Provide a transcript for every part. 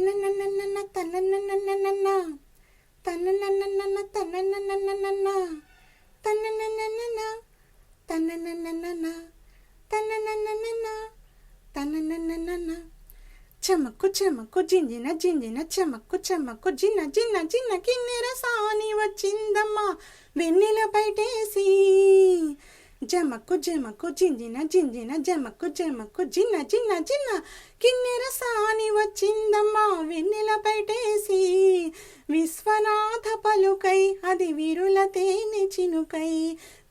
తన్ననననన తన్నననననన తన్ననననన తన్ననననన తన్ననననన తన్ననననన తన్ననననన తన్ననననన చమక్కు చమక్కు జింజిన జింజిన చమక్కు చమక్కు జిన్న జిన్న జిన్న కిన్నెర సాని వచ్చిందమ్మా వెన్నెల పైటేసి జమక్కు జమక్కు జింజిన జింజిన జమక్కు జమక్కు జిన్న జిన్న జిన్న కిన్నెర సాని వచ్చిందమ్మా వెన్నెల పైటేసి విశ్వనాథ పలుకై అది విరుల తేనె చినుకై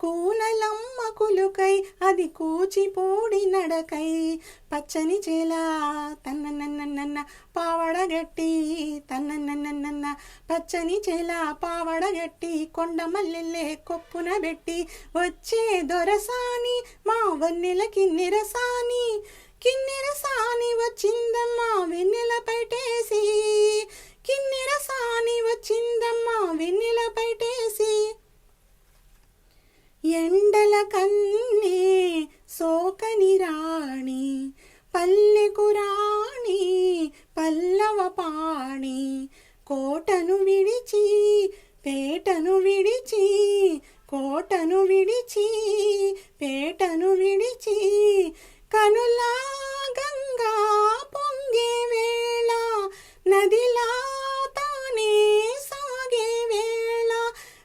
కూనలమ్మ కులుకై అది కూచిపూడి నడకై పచ్చని చేల తన్ననన్నన్న పావడగట్టి తన్ననన్నన్న పచ్చని చేల పావడగట్టి కొండ మల్లెల్లే కొప్పున పెట్టి వచ్చే దొరసాని మా వన్నెల కిన్నెర సాని వచ్చిందమ్మా వెన్నెల పైటేసి కిన్నెర సాని వచ్చిందమ్మా వెన్నెల పైటేసి ఎండల కన్నే సోకని రాణి పల్లెకు రాణి పల్లవ పాణి కోటను విడిచి పేటను విడిచి కోటను విడిచి పేటను విడిచి కనులా గంగా పొంగే వేళ నదిలా తానే సాగే వేళ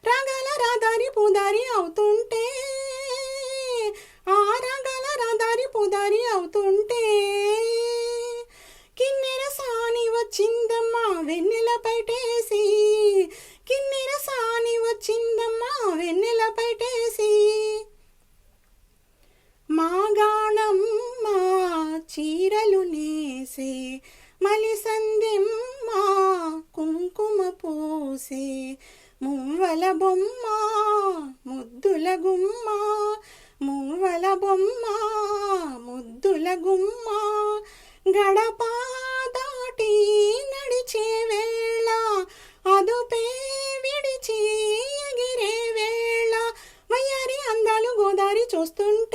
రగల రదారి పుదారి అవుతుంటే ఆ రగల రదారి పుదారి అవుతుంటే కిన్నెర సాని వచ్చిందమ్మా వెన్నెల పైటేసి కిన్నెర సాని వచ్చిందమ్మా వెన్నెల పైటేసి మాగాణమ్మ చీరలు నేసే మలిసందెమ్మ కుంకుమ పూసే మువ్వల బొమ్మ ముద్దుల గుమ్మ మువ్వల బొమ్మ ముద్దుల గుమ్మ గడప దాటి నడిచే వేళ అదుపే విడిచి ఎగిరే వేళ వయ్యారి అందాలు గోదారి చూస్తుంటే